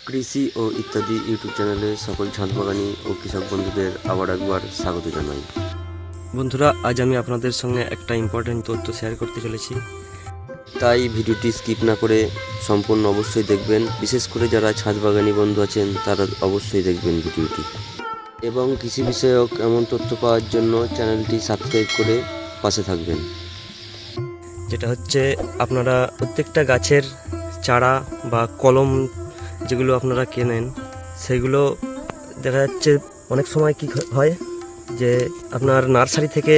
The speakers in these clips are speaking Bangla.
কৃষি ও ইত্যাদি ইউটিউব চ্যানেলে সকল ছাদ বাগানি ও কৃষক বন্ধুদের আবার একবার স্বাগত জানাই। বন্ধুরা, আজ আমি আপনাদের সঙ্গে একটা ইম্পর্টেন্ট তথ্য শেয়ার করতে চলেছি, তাই ভিডিওটি স্কিপ না করে সম্পূর্ণ অবশ্যই দেখবেন। বিশেষ করে যারা ছাদ বাগানি বন্ধু আছেন তারা অবশ্যই দেখবেন ভিডিওটি, এবং কৃষি বিষয়ক এমন তথ্য পাওয়ার জন্য চ্যানেলটি সাবস্ক্রাইব করে পাশে থাকবেন। যেটা হচ্ছে, আপনারা প্রত্যেকটা গাছের চারা বা কলম যেগুলো আপনারা কেনেন, সেগুলো দেখা যাচ্ছে অনেক সময় কি হয় যে আপনার নার্সারি থেকে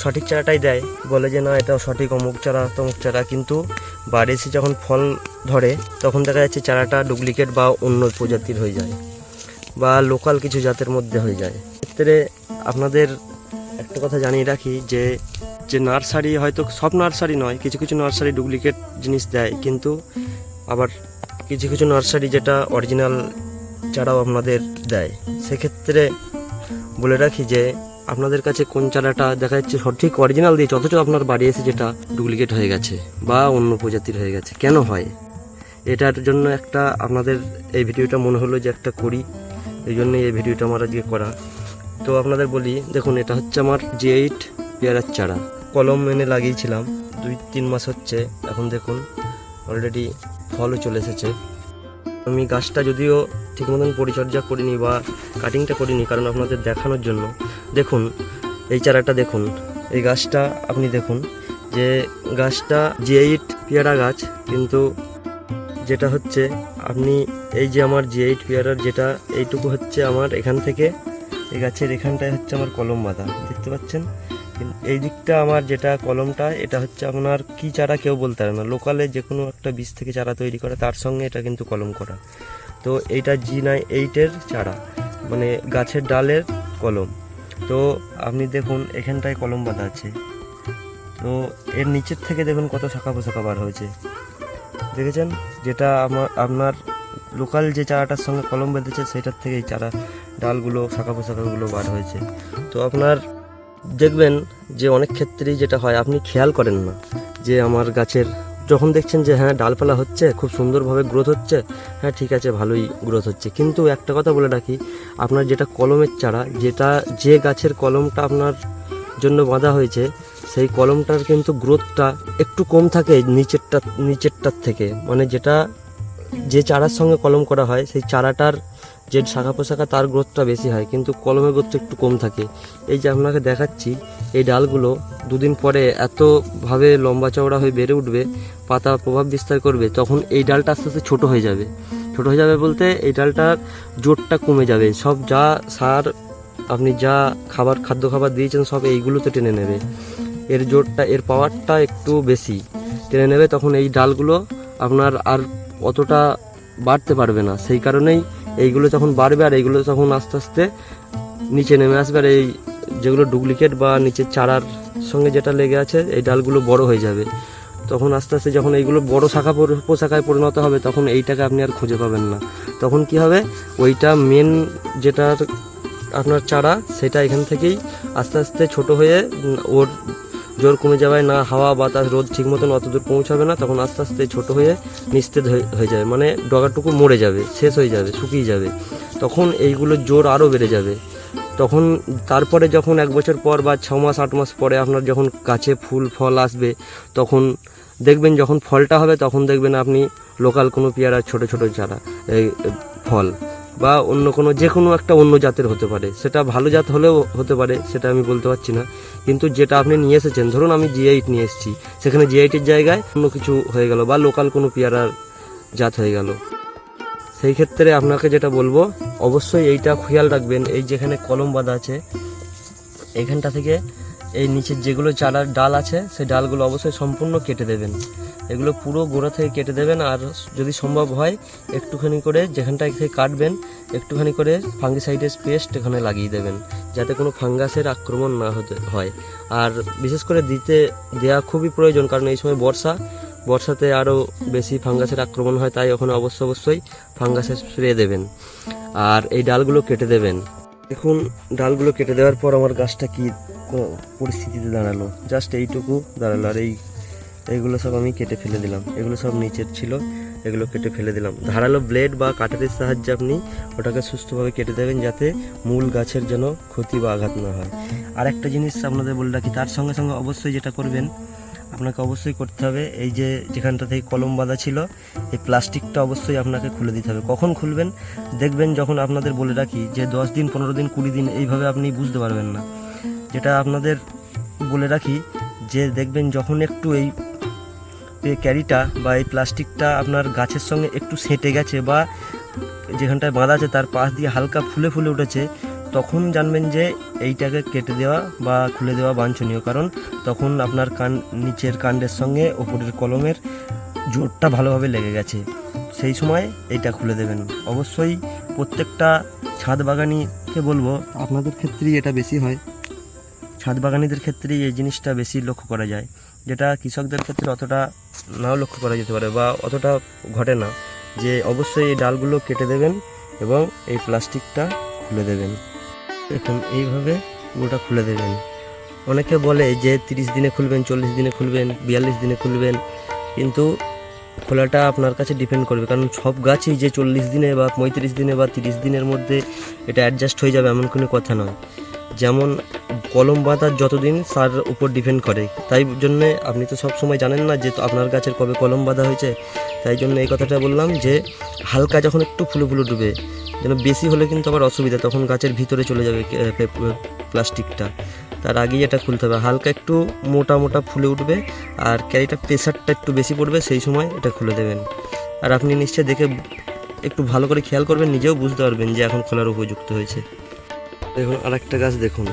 সঠিক চারাটাই দেয়, বলে যে না এটা সঠিক অমুক চারা তমুক চারা, কিন্তু বাড়ি এসে যখন ফল ধরে তখন দেখা যাচ্ছে চারাটা ডুপ্লিকেট বা অন্য প্রজাতির হয়ে যায় বা লোকাল কিছু জাতের মধ্যে হয়ে যায়। এক্ষেত্রে আপনাদের একটা কথা জানিয়ে রাখি যে নার্সারি, হয়তো সব নার্সারি নয়, কিছু কিছু নার্সারি ডুপ্লিকেট জিনিস দেয়, কিন্তু আবার কিছু কিছু নার্সারি যেটা অরিজিনাল চারাও আপনাদের দেয়। সেক্ষেত্রে বলে রাখি যে আপনাদের কাছে কোন চারাটা দেখা যাচ্ছে সঠিক অরিজিনাল দিয়েছে, অথচ আপনার বাড়ি এসে যেটা ডুপ্লিকেট হয়ে গেছে বা অন্য প্রজাতির হয়ে গেছে, কেন হয়? এটার জন্য একটা আপনাদের এই ভিডিওটা মনে হলো যে একটা করি, এই জন্যই এই ভিডিওটা আমার আজকে করা। তো আপনাদের বলি, দেখুন এটা হচ্ছে আমার G8 পেয়ারার চারা, কলম এনে লাগিয়েছিলাম 2-3 মাস হচ্ছে। এখন দেখুন অলরেডি ফলও চলে এসেছে। আমি গাছটা যদিও ঠিক মতন পরিচর্যা করিনি বা কাটিংটা করিনি, কারণ আপনাদের দেখানোর জন্য। দেখুন এই চারাটা, দেখুন এই গাছটা, আপনি দেখুন যে গাছটা G8 পেয়ারা গাছ, কিন্তু যেটা হচ্ছে আপনি এই যে আমার G8 পেয়ারার যেটা এইটুকু হচ্ছে আমার এখান থেকে এই গাছের এখানটায় হচ্ছে আমার কলম বাঁধা, দেখতে পাচ্ছেন? এই দিকটা আমার যেটা কলমটা, এটা হচ্ছে আপনার কি চারা কেউ বলতে পারে না, লোকালে যে কোনো একটা বীজ থেকে চারা তৈরি করা, তার সঙ্গে এটা কিন্তু কলম করা। তো এইটা G8-এর চারা, মানে গাছের ডালের কলম। তো আপনি দেখুন এখানটায় কলম বাঁধা আছে, তো এর নিচের থেকে দেখুন কত শাখা পোশাখা বার হয়েছে, দেখেছেন? যেটা আপনার লোকাল যে চারাটার সঙ্গে কলম বেঁধেছে সেটার থেকে এই চারা ডালগুলো শাখা পোশাখাগুলো বার হয়েছে। তো আপনার দেখবেন যে অনেক ক্ষেত্রেই যেটা হয়, আপনি খেয়াল করেন না যে আমার গাছের, যখন দেখছেন যে হ্যাঁ ডালপালা হচ্ছে, খুব সুন্দরভাবে গ্রোথ হচ্ছে, হ্যাঁ ঠিক আছে ভালোই গ্রোথ হচ্ছে, কিন্তু একটা কথা বলে রাখি, আপনার যেটা কলমের চারা, যেটা যে গাছের কলমটা আপনার জন্য বাঁধা হয়েছে, সেই কলমটার কিন্তু গ্রোথটা একটু কম থাকে নিচেরটার থেকে, মানে যেটা যে চারার সঙ্গে কলম করা হয় সেই চারাটার যে শাখা পোশাখা তার গ্রোথটা বেশি হয়, কিন্তু কলমের গ্রোথটা একটু কম থাকে। এই যে আপনাকে দেখাচ্ছি, এই ডালগুলো দুদিন পরে এতভাবে লম্বা চওড়া হয়ে বেড়ে উঠবে, পাতা প্রভাব বিস্তার করবে, তখন এই ডালটা আস্তে আস্তে ছোটো হয়ে যাবে। ছোটো হয়ে যাবে বলতে এই ডালটার জোরটা কমে যাবে, সব যা সার আপনি যা খাদ্য খাবার দিয়েছেন সব এইগুলোতে টেনে নেবে, এর জোরটা, এর পাওয়ারটা একটু বেশি টেনে নেবে, তখন এই ডালগুলো আপনার আর অতটা বাড়তে পারবে না। সেই কারণেই এইগুলো যখন বাড়বে আর এইগুলো তখন আস্তে আস্তে নিচে নেমে আসবে, আর এই যেগুলো ডুপ্লিকেট বা নিচের চারার সঙ্গে যেটা লেগে আছে এই ডালগুলো বড় হয়ে যাবে, তখন আস্তে আস্তে যখন এইগুলো বড় শাখা পোশাখায় পরিণত হবে, তখন এইটাকে আপনি আর খুঁজে পাবেন না। তখন কি হবে, ওইটা মেন যেটার আপনার চারা, সেটা এখান থেকেই আস্তে আস্তে ছোট হয়ে ওর জোর কমে যাবে, না হাওয়া বাতাস রোদ ঠিক মতন অত দূর পৌঁছাবে না, তখন আস্তে আস্তে ছোট হয়ে নিস্তেজ হয়ে যাবে, মানে ডগাটুকু মরে যাবে, শেষ হয়ে যাবে, শুকিয়ে যাবে, তখন এইগুলোর জোর আরও বেড়ে যাবে। তখন তারপরে যখন 1 বছর পর বা 6 মাস 8 মাস পরে আপনার যখন গাছে ফুল ফল আসবে, তখন দেখবেন যখন ফলটা হবে, তখন দেখবেন আপনি লোকাল কোনো পেয়ারা ছোট ছোট চারা এই ফল, বা অন্য কোনো যে কোনো একটা অন্য জাতের হতে পারে, সেটা ভালো জাত হলেও হতে পারে, সেটা আমি বলতে পারছি না, কিন্তু যেটা আপনি নিয়ে এসেছেন, ধরুন আমি G8 নিয়ে এসেছি, সেখানে G8-এর জায়গায় অন্য কিছু হয়ে গেল বা লোকাল কোনো পেয়ারার জাত হয়ে গেল, সেই ক্ষেত্রে আপনাকে যেটা বলবো, অবশ্যই এইটা খেয়াল রাখবেন, এই যেখানে কলম বাঁধা আছে এইখানটা থেকে এই নিচের যেগুলো চারার ডাল আছে সেই ডালগুলো অবশ্যই সম্পূর্ণ কেটে দেবেন, এগুলো পুরো গোড়া থেকে কেটে দেবেন, আর যদি সম্ভব হয় একটুখানি করে যেখানটা থেকে কাটবেন একটুখানি করে ফাঙ্গিসাইডের পেস্ট এখানে লাগিয়ে দেবেন, যাতে কোনো ফাঙ্গাসের আক্রমণ না হতে হয়। আর বিশেষ করে দেওয়া খুবই প্রয়োজন, কারণ এই সময় বর্ষাতে আরও বেশি ফাঙ্গাসের আক্রমণ হয়, তাই ওখানে অবশ্যই ফাঙ্গাসের স্প্রে দেবেন। আর এই ডালগুলো কেটে দেবেন। দেখুন ডালগুলো কেটে দেওয়ার পর আমার গাছটা কি পরিস্থিতিতে দাঁড়ালো, জাস্ট এইটুকু দাঁড়ালো, আর এইগুলো সব আমি কেটে ফেলে দিলাম, এগুলো সব নিচের ছিল, এগুলো কেটে ফেলে দিলাম। ধারালো ব্লেড বা কাটারের সাহায্যে আপনি ওটাকে সুস্থভাবে কেটে দেবেন, যাতে মূল গাছের যেন ক্ষতি বা আঘাত না হয়। আর একটা জিনিস আপনাদের বলে রাখি, তার সঙ্গে সঙ্গে অবশ্যই যেটা করবেন, আপনাকে অবশ্যই করতে হবে, এই যে যেখানটা থেকে কলম বাঁধা ছিল এই প্লাস্টিকটা অবশ্যই আপনাকে খুলে দিতে হবে। কখন খুলবেন? দেখবেন যখন আপনাদের বলে রাখি যে 10 দিন, 15 দিন, 20 দিন এইভাবে আপনি বুঝতে পারবেন না। যেটা আপনাদের বলে রাখি যে দেখবেন যখন একটু এই ক্যারিটা বা এই প্লাস্টিকটা আপনার গাছের সঙ্গে একটু সেঁটে গেছে বা যেখানটায় বাঁধা আছে তার পাশ দিয়ে হালকা ফুলে ফুলে উঠেছে, তখন জানবেন যে এইটাকে কেটে দেওয়া বা খুলে দেওয়া বাঞ্ছনীয়। কারণ তখন আপনার নিচের কাণ্ডের সঙ্গে ওপরের কলমের জোরটা ভালোভাবে লেগে গেছে, সেই সময় এইটা খুলে দেবেন। অবশ্যই প্রত্যেকটা ছাদ বাগানিকে বলবো, আপনাদের ক্ষেত্রেই এটা বেশি হয়, ছাদ বাগানিদের ক্ষেত্রেই এই জিনিসটা বেশি লক্ষ্য করা যায়, যেটা কৃষকদের ক্ষেত্রে অতটা নাও লক্ষ্য করা যেতে পারে বা অতটা ঘটে না। যে অবশ্যই এই ডালগুলো কেটে দেবেন এবং এই প্লাস্টিকটা খুলে দেবেন। দেখুন এইভাবে পুরোটা খুলে দেবেন। অনেকে বলে যে 30 দিনে খুলবেন, 40 দিনে খুলবেন, 42 দিনে খুলবেন, কিন্তু খোলাটা আপনার কাছে ডিপেন্ড করবে। কারণ সব গাছই যে 40 দিনে বা 35 দিনে বা 30 দিনের মধ্যে এটা অ্যাডজাস্ট হয়ে যাবে এমন কোনো কথা নয়। যেমন কলম বাঁধার যতদিন তার উপর ডিপেন্ড করে, তাই জন্যে আপনি তো সব সময় জানেন না যে আপনার গাছের কবে কলম বাঁধা হয়েছে, তাই জন্য এই কথাটা বললাম যে হালকা যখন একটু ফুলে ফুলে উঠবে, যেন বেশি হলে কিন্তু আবার অসুবিধা, তখন গাছের ভিতরে চলে যাবে প্লাস্টিকটা, তার আগেই এটা খুলতে হবে। হালকা একটু মোটা মোটা ফুলে উঠবে আর ক্যারিটা প্রেশারটা একটু বেশি পড়বে, সেই সময় এটা খুলে দেবেন। আর আপনি নিশ্চয়ই দেখে একটু ভালো করে খেয়াল করবেন, নিজেও বুঝতে পারবেন যে এখন খোলার উপযুক্ত হয়েছে। দেখুন আরেকটা গাছ দেখুন,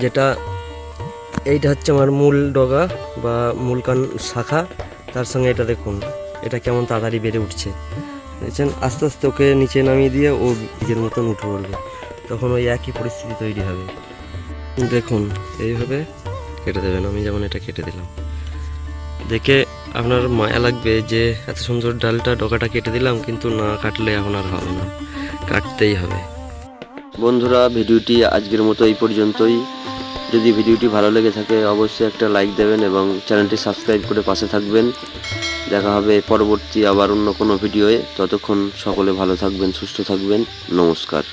যেটা এইটা হচ্ছে আমার মূল ডগা বা মূল শাখা, তার সঙ্গে এটা দেখুন এটা কেমন তাড়াতাড়ি বেড়ে উঠছে, দেখছেন? আস্তে আস্তে ওকে নিচে নামিয়ে দিয়ে ও নিজের মতন উঠে পড়বে, তখন ওই একই পরিস্থিতি তৈরি হবে। দেখুন এইভাবে কেটে দেবেন, আমি যেমন এটা কেটে দিলাম। দেখে আপনার মায়া লাগবে যে এত সুন্দর ডালটা ডগাটা কেটে দিলাম, কিন্তু না কাটলে এখন আর হবে না, কাটতেই হবে। বন্ধুরা, ভিডিওটি আজকের মতো এই পর্যন্তই। যদি ভিডিওটি ভালো লেগে থাকে অবশ্যই একটা লাইক দেবেন এবং চ্যানেলটি সাবস্ক্রাইব করে পাশে থাকবেন। দেখা হবে পরবর্তী আবার অন্য কোনো ভিডিওয়ে। ততক্ষণ সকলে ভালো থাকবেন, সুস্থ থাকবেন। নমস্কার।